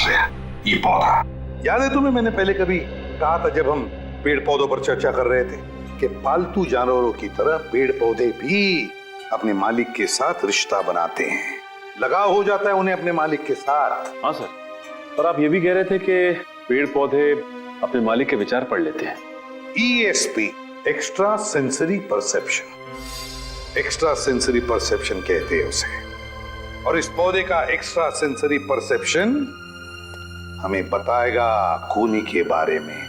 ये पौधा याद है तुम्हें? मैंने पहले कभी कहा था जब हम पेड़ पौधों पर चर्चा कर रहे थे कि पालतू जानवरों की तरह पेड़ पौधे भी अपने मालिक के साथ रिश्ता बनाते हैं, लगाव हो जाता है उन्हें अपने मालिक के साथ। हाँ सर, पर आप ये भी कह रहे थे कि पेड़ पौधे अपने मालिक के विचार पढ़ लेते हैं। ESP, extra sensory perception. Extra sensory perception कहते हैं उसे। और इस पौधे का एक्स्ट्रा सेंसरी परसेप्शन हमें बताएगा खूनी के बारे में,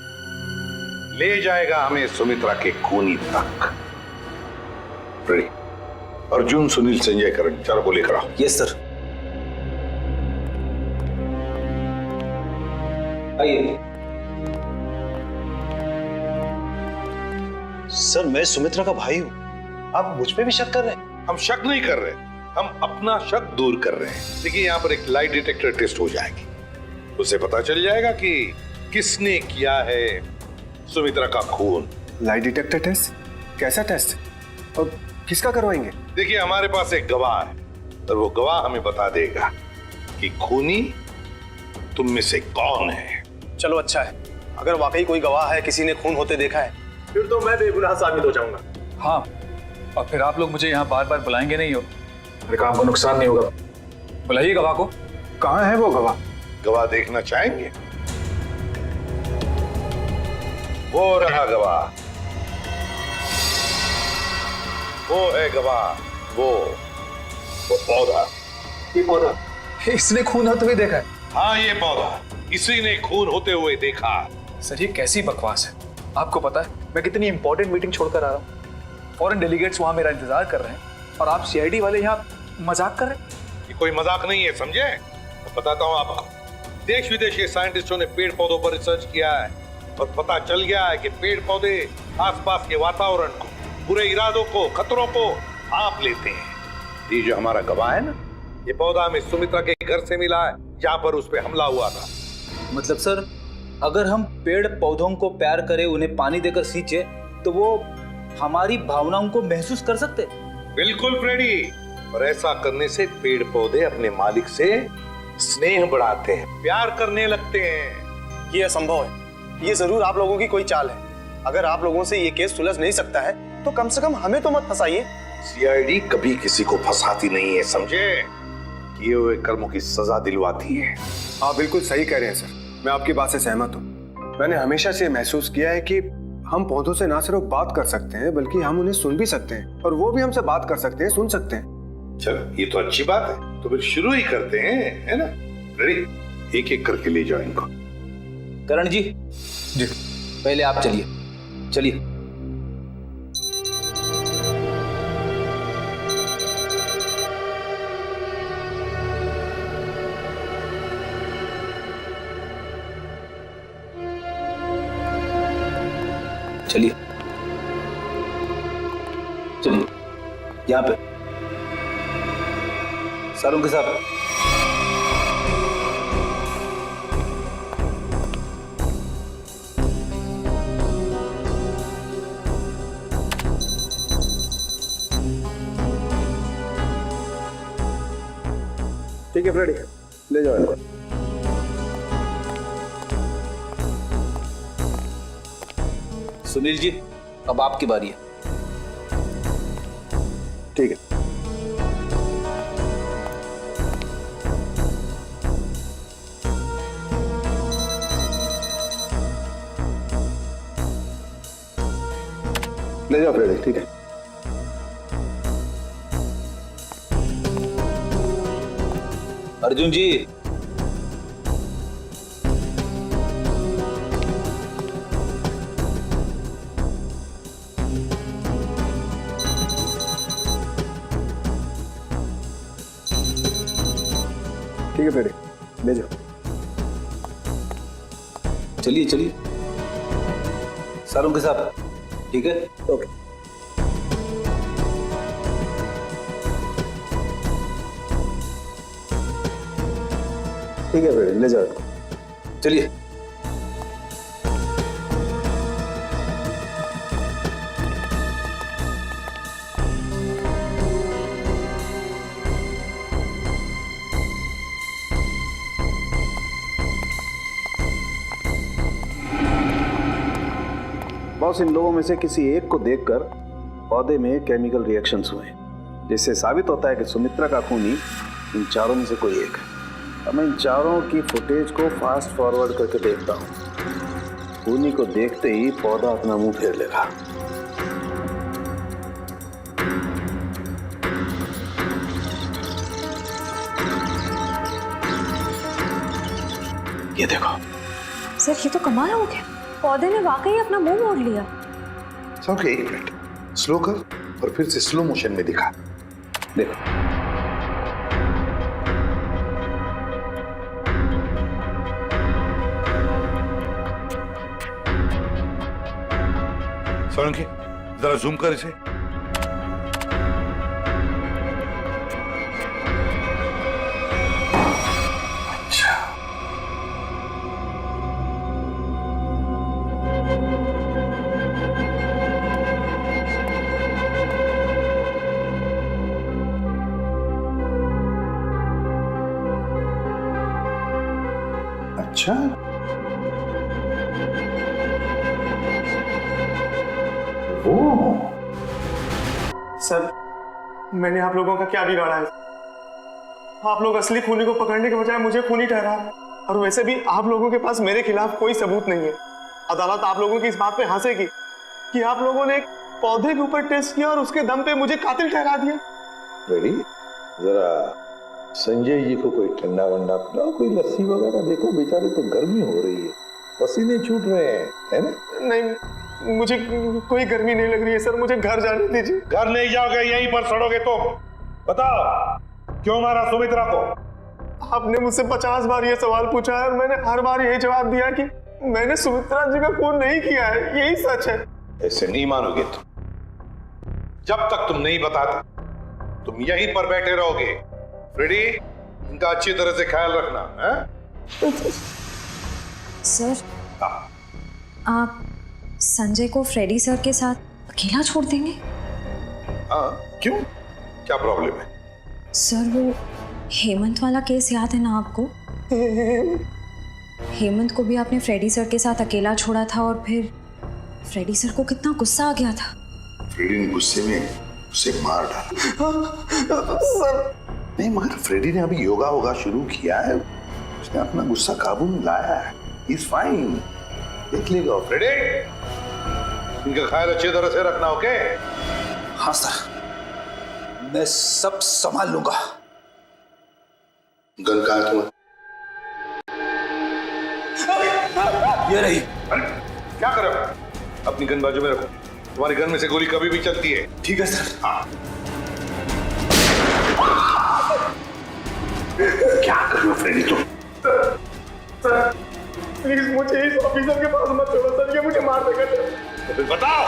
ले जाएगा हमें सुमित्रा के खूनी तक। रेडी? अर्जुन, सुनील, संजय, करण, चारों को लेकर आओ। Yes sir. आइए। सर, मैं सुमित्रा का भाई हूं, आप मुझ पे भी शक कर रहे हैं? हम शक नहीं कर रहे, हम अपना शक दूर कर रहे हैं। देखिए, यहाँ पर एक लाई डिटेक्टर टेस्ट हो जाएगी, उसे पता चल जाएगा कि किसने किया है सुमित्रा का खून। Lie detector test? कैसा टेस्ट और किसका करवाएंगे? देखिए, हमारे पास एक गवाह है और वो गवाह हमें बता देगा कि खूनी तुम में से कौन है। चलो अच्छा है, अगर वाकई कोई गवाह है, किसी ने खून होते देखा है, फिर तो मैं बेगुनाह साबित हो जाऊंगा। हाँ, और फिर आप लोग मुझे यहाँ बार बार बुलाएंगे नहीं हो, मेरे काम को नुकसान नहीं होगा। बुलाइए गवाह को। कहाँ है वो गवाह? गवाह देखना चाहेंगे? वो रहा गवाह, वो है गवाह, वो पौधा। ये पौधा? इसने खून होते हुए देखा है? हाँ, ये पौधा इसी ने खून होते हुए देखा। सर, ये कैसी बकवास है? आपको पता है मैं कितनी इंपॉर्टेंट मीटिंग छोड़कर आ रहा हूँ, फॉरेन डेलीगेट्स वहां मेरा इंतजार कर रहे हैं और आप CID वाले यहाँ मजाक कर रहे हैं? ये कोई मजाक नहीं है, समझे? तो बताता हूँ आपको। देश विदेश के साइंटिस्टों ने पेड़ पौधों पर रिसर्च किया है और पता चल गया है कि पेड़ पौधे आसपास के वातावरण को, बुरे इरादों को, खतरों को भांप लेते हैं। ये जो हमारा गवाह है ना, ये पौधा हमें सुमित्रा के घर से मिला है जहाँ पर उस पर हमला हुआ था। मतलब सर, अगर हम पेड़ पौधों को प्यार करें, उन्हें पानी देकर सींचे, तो वो हमारी भावनाओं को महसूस कर सकते? बिल्कुल फ्रेडी, और ऐसा करने से पेड़ पौधे अपने मालिक से स्नेह बढ़ाते हैं, प्यार करने लगते हैं। ये असंभव है। ये जरूर आप लोगों की कोई चाल है। अगर आप लोगों से ये केस सुलझ नहीं सकता है तो कम से कम हमें तो मत फंसाइए। सीआईडी कभी किसी को फंसाती नहीं है, समझे? किए हुए कर्मों की सजा दिलवाती है। आप बिल्कुल सही कह रहे हैं सर, मैं आपकी बात से सहमत हूँ। मैंने हमेशा से महसूस किया है कि हम पौधों से ना सिर्फ बात कर सकते हैं बल्कि हम उन्हें सुन भी सकते हैं, और वो भी हमसे बात कर सकते हैं, सुन सकते हैं। चल, ये तो अच्छी बात है, तो फिर शुरू ही करते हैं, है ना? रेडी? एक एक करके ले जाओ इनको। करण जी, पहले आप चलिए। चलिए। चलिए चलिए, यहाँ पे सर उनके साथ। ठीक है फ्रेडी, ले जाओ इनको। सुनील जी, अब आपकी बारी है। ठीक है। ले जाओ फ्रेडी, ठीक है। अर्जुन जी, ठीक है फ्रेडी, ले जाओ। चलिए चलिए, सर उनके साथ। ठीक है, ओके। ठीक है फ्रेडी, ले जाओ। चलिए। बॉस, इन लोगों में से किसी एक को देखकर पौधे में केमिकल रिएक्शंस हुए, जिससे साबित होता है कि सुमित्रा का खूनी इन चारों में से कोई एक है। अब मैं इन चारों की फुटेज को फास्ट फॉरवर्ड करके देखता हूँ। खूनी को देखते ही पौधा अपना मुंह फेर लेगा। ये देखो सर, ये तो कमाल हो गया। पौधे ने वाकई अपना मुंह मोड़ लिया। ओके, एक मिनट, स्लो कर और फिर से स्लो मोशन में दिखा। देखो, सोलंकी, जरा जूम कर इसे। अच्छा, अच्छा, सर मैंने आप लोगों का क्या बिगाड़ा है? आप लोग असली खूनी को पकड़ने के बजाय मुझे खूनी ठहरा, और वैसे भी आप लोगों के पास मेरे खिलाफ कोई सबूत नहीं है। अदालत आप लोगों की इस बात पे हंसेगी कि आप लोगों ने एक पौधे के ऊपर टेस्ट किया और उसके दम पे मुझे कातिल ठहरा दिया। रेडी? जरा संजय जी को कोई ठंडा वंडा पिलाओ, कोई लस्सी वगैरह। देखो बेचारे तो गर्मी हो रही है, पसीने छूट रहे हैं, है ना? नहीं, मुझे कोई गर्मी नहीं लग रही है सर, मुझे घर जाने दीजिए। घर नहीं जाओगे, यहीं पर सड़ोगे। तो बताओ, क्यों मारा सुमित्रा को? आपने मुझसे 50 बार ये सवाल पूछा है और मैंने हर बार यही जवाब दिया कि मैंने सुमित्रा जी का खून नहीं किया है, यही सच है। ऐसे नहीं मानोगे तुम। जब तक तुम नहीं बताते तुम यहीं पर बैठे रहोगे। फ्रेडी, इनका अच्छी तरह से ख्याल रखना है? सर, आप संजय को फ्रेडी सर के साथ अकेला छोड़ देंगे? हाँ, क्यों? क्या प्रॉब्लम है? सर वो हेमंत वाला केस याद है ना आपको? हेमंत को भी आपने फ्रेडी सर के साथ अकेला छोड़ा था और फिर फ्रेडी सर को कितना गुस्सा आ गया था। फ्रेडी ने गुस्से में उसे मार डाला। सर नहीं, मगर फ्रेडी ने अभी योगा होगा शुरू किया है, उसने अपना गुस्सा काबू में लाया है। He's fine, देख लेगा। फ्रेडी, इनका ख्याल अच्छी तरह से रखना, ओके? हाँ सर, मैं सब संभाल लूंगा। गन कहाँ है तुम्हारा? ये रही। अरे क्या कर रहे हो? अपनी गन बाजू में रखो, तुम्हारी गन में से गोली कभी भी चलती है। ठीक है सर। हाँ। क्या कर रहे हो फ्रेडी तुम? सर प्लीज मुझे इस ऑफिसर के पास मत छोड़ो सर, ये मुझे मार देगा। तो फिर बताओ,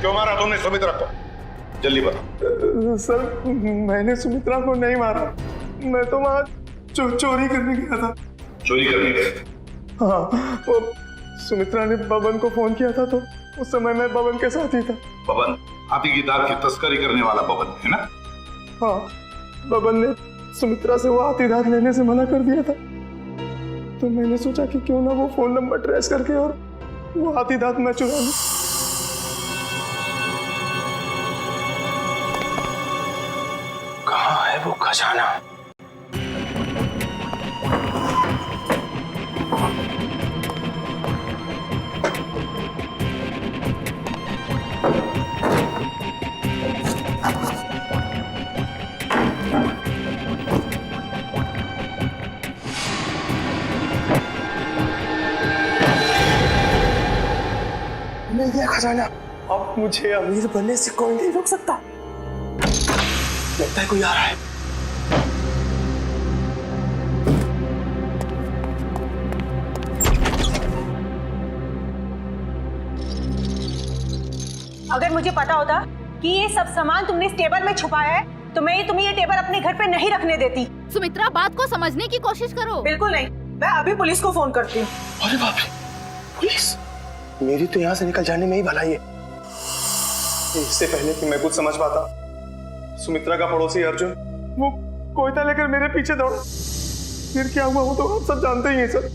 क्यों मारा तुमने सुमित्रा को? जल्दी बताओ। सर मैंने सुमित्रा को नहीं मारा, मैं तो वहाँ चोरी करने गया था। चोरी करने गए? हाँ, वो सुमित्रा ने बबन को फोन किया था, तो उस समय मैं बबन के साथ ही था। बबन, हाथी की दाल की तस्करी करने वाला बबन है ना? हाँ, बबन ने सुमित्रा से वो हाथी दांत लेने से मना कर दिया था, तो मैंने सोचा कि क्यों ना वो फोन नंबर ट्रेस करके और वो हाथी दांत मैं चुरा लूं। कहाँ है वो खजाना? मिल गया खजाना। अब मुझे अमीर बनने से कोई नहीं रोक सकता। लगता है कोई आ रहा है। अगर मुझे पता होता कि ये सब सामान तुमने इस टेबल में छुपाया है तो मैं तुम्हें ये टेबल अपने घर पे नहीं रखने देती। सुमित्रा, बात को समझने की कोशिश करो। बिल्कुल नहीं, मैं अभी पुलिस को फोन करती हूँ। अरे बाप रे, पुलिस? मेरी तो यहाँ से निकल जाने में ही भलाई है। इससे पहले कि मैं कुछ समझ पाता, सुमित्रा का पड़ोसी अर्जुन वो कोयता लेकर मेरे पीछे दौड़ा। फिर क्या हुआ वो तो आप सब जानते ही हैं सर।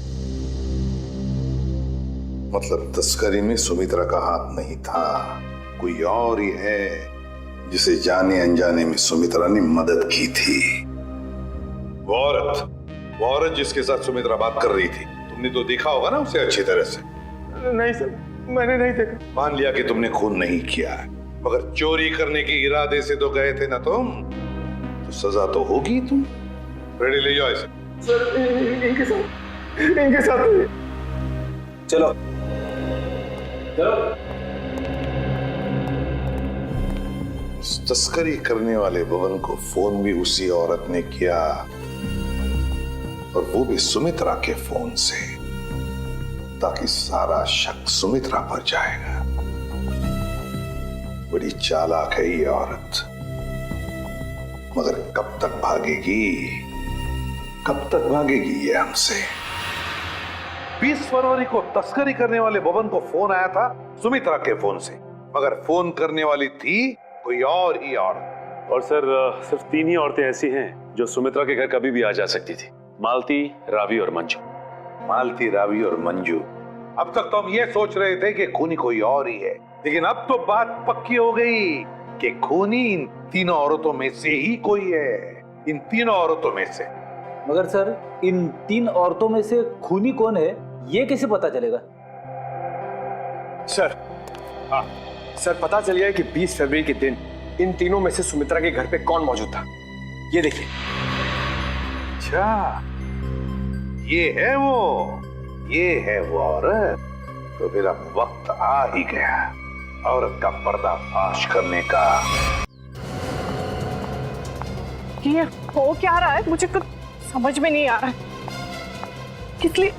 मतलब तस्करी में सुमित्रा का हाथ नहीं था, कोई और ही है जिसे जाने अनजाने में सुमित्रा ने मदद की थी। वो औरत जिसके साथ सुमित्रा बात कर रही थी, तुमने तो देखा होगा ना उसे अच्छी तरह से? नहीं सर, मैंने नहीं देखा। मान लिया कि तुमने खून नहीं किया है, मगर चोरी करने के इरादे से तो गए थे ना तुम, तो सजा तो होगी तुम। रेडी, ले जाओ इसे। सर इनके साथ चलो चलो। तस्करी करने वाले बबन को फोन भी उसी औरत ने किया, और वो भी सुमित्रा के फोन से, ताकि सारा शक सुमित्रा पर जाएगा। बड़ी चालाक है ये औरत, मगर कब तक भागेगी ये हमसे। 20 फरवरी को तस्करी करने वाले बबन को फोन आया था सुमित्रा के फोन से, मगर फोन करने वाली थी कोई और ही औरत। और सर सिर्फ 3 ही औरतें ऐसी हैं जो सुमित्रा के घर कभी भी आ जा सकती थी, मालती, रावी और मंजू। मालती, रावी और मंजू। अब तक तो हम ये सोच रहे थे कि खूनी कोई और ही है, लेकिन अब तो बात पक्की हो गई कि खूनी इन तीनों औरतों में से ही कोई है, इन तीनों औरतों में से। मगर सर इन 3 औरतों में से खूनी कौन है ये कैसे पता चलेगा? सर, हाँ सर, पता चल गया कि 20 फरवरी के दिन इन तीनों में से सुमित्रा के घर पे कौन मौजूद था। ये देखिए। अच्छा, ये है वो औरत। तो फिर अब वक्त आ ही गया औरत का पर्दाफाश करने का। ये हो क्या रहा है, मुझे कुछ समझ में नहीं आ रहा है। किस लिए?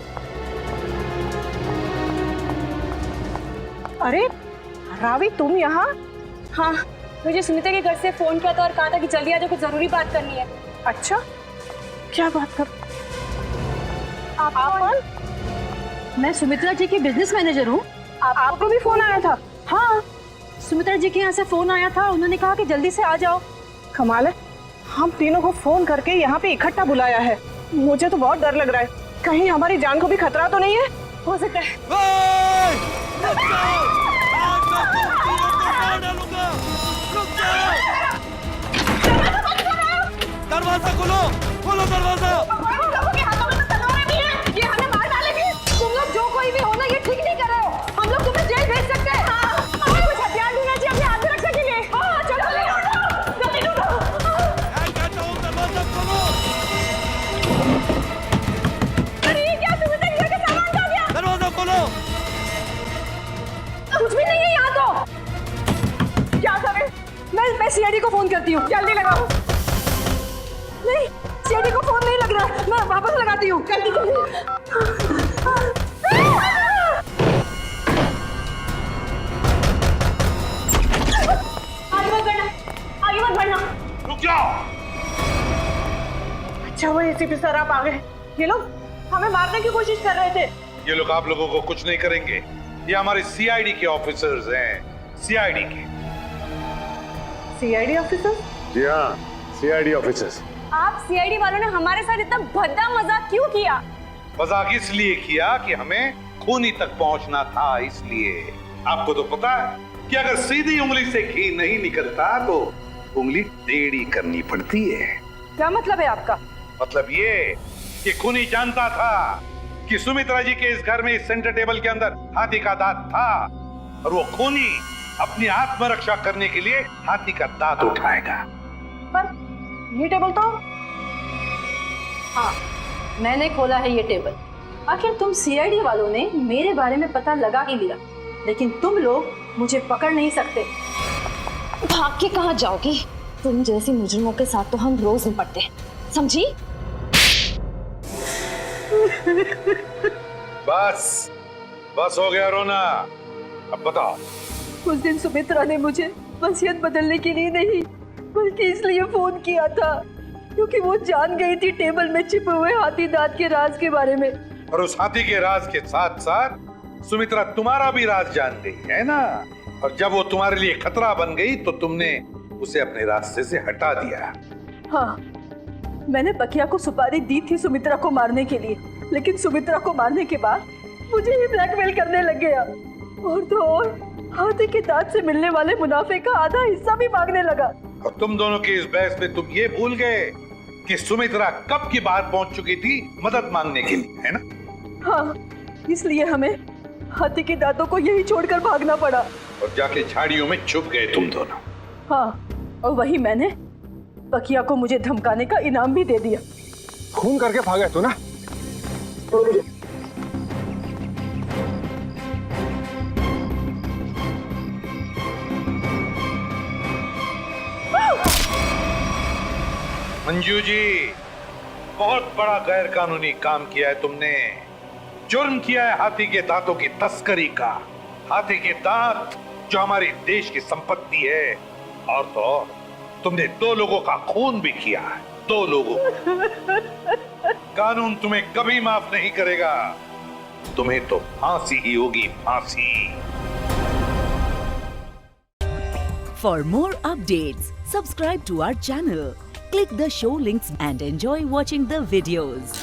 अरे रावी, तुम यहाँ? हाँ, मुझे सुमित्रा के घर से फोन किया था और कहा था कि जल्दी आ जाओ, कुछ जरूरी बात करनी है। अच्छा, क्या बात कर? आप कौन? मैं सुमित्रा जी की बिजनेस मैनेजर हूँ। आपको भी फोन आया था? हाँ, सुमित्रा जी के यहाँ से फोन आया था, उन्होंने कहा कि जल्दी से आ जाओ। कमाल है, हम तीनों को फोन करके यहाँ पे इकट्ठा बुलाया है। मुझे तो बहुत डर लग रहा है, कहीं हमारी जान को भी खतरा तो नहीं है। हो सकता है दरवाजा खोलो, खोलो दरवाजा। ये हमें मार डालेंगे। तुम लोग जो कोई भी हो ना, ये ठीक नहीं कर रहे हो। हम लोग तुम्हें जेल भेज सकते हैं। हमें कुछ हथियार देना चाहिए अपनी आत्मरक्षा के लिए। हाँ, चलो जल्दी ढूंढो। दरवाजा खोलो। अरे ये क्या, सुमित्रा जी का सामान खा गया। दरवाजा खोलो। कुछ भी नहीं है यहाँ तो। क्या करें? मैं सीआईडी को फोन करती हूँ, जल्दी लगाओ। नहीं, सीआईडी को फोन नहीं लग रहा है, मैं वापस लगाती हूँ। जल्दी जल्दी। आगे मत बढ़ना, आगे मत बढ़ना। रुक जाओ। अच्छा वो एसीपी सर आप आ गए। ये लोग हमें मारने की कोशिश कर रहे थे। ये लोग आप लोगों को कुछ नहीं करेंगे। ये हमारे सीआईडी के ऑफिसर्स हैं, सीआईडी के। CID officer? जी हाँ, सीआईडी ऑफिसर्स। आप सीआईडी वालों ने हमारे साथ इतना भद्दा मजाक क्यों किया? मजाक इसलिए किया कि हमें खूनी तक पहुंचना था, इसलिए। आपको तो पता है कि अगर सीधी उंगली से घी नहीं निकलता तो उंगली टेढ़ी करनी पड़ती है। क्या मतलब है आपका? मतलब ये कि खूनी जानता था कि सुमित्रा जी के इस घर में, इस सेंटर टेबल के अंदर हाथी का दांत था, और वो खूनी अपनी आत्मरक्षा करने के लिए हाथी का दांत उठाएगा। पर ये टेबल तो, हाँ मैंने खोला है ये टेबल। आखिर तुम सीआईडी वालों ने मेरे बारे में पता लगा ही लिया, लेकिन तुम लोग मुझे पकड़ नहीं सकते। भाग के कहाँ जाओगी? तुम जैसी मुजरिमों के साथ तो हम रोज निपटते हैं, समझी? बस बस हो गया रोना। अब बताओ। उस दिन सुमित्रा ने मुझे वसीयत बदलने के लिए नहीं, बल्कि इसलिए फोन किया था क्योंकि वो जान गई थी टेबल में छिपे हुए हाथी दांत के राज के बारे में। और उस हाथी के राज के साथ साथ सुमित्रा तुम्हारा भी राज जान गई है ना। और जब वो तुम्हारे लिए खतरा बन गई तो तुमने उसे अपने रास्ते से हटा दिया। हाँ, मैंने बकिया को सुपारी दी थी सुमित्रा को मारने के लिए, लेकिन सुमित्रा को मारने के बाद मुझे ही ब्लैकमेल करने लग गया। और तो और हाथी के दांत से मिलने वाले मुनाफे का आधा हिस्सा भी मांगने लगा। और तुम दोनों की इस बहस में तुम ये भूल गए कि सुमित्रा कब की बात पहुंच चुकी थी मदद मांगने के लिए, है ना? हाँ, इसलिए हमें हाथी के दांतों को यही छोड़कर भागना पड़ा। और जाके झाड़ियों में छुप गए तुम दोनों। हाँ, और वही मैंने बकिया को मुझे धमकाने का इनाम भी दे दिया। खून करके भागा तू ना। मंजू जी, बहुत बड़ा गैर कानूनी काम किया है तुमने। जुर्म किया है हाथी के दांतों की तस्करी का। हाथी के दांत जो हमारे देश की संपत्ति है, और तो और तुमने 2 लोगों का खून भी किया है, 2 लोगों। कानून तुम्हें कभी माफ नहीं करेगा। तुम्हें तो फांसी ही होगी, फांसी। For more updates, subscribe to our channel, click the show links and enjoy watching the videos.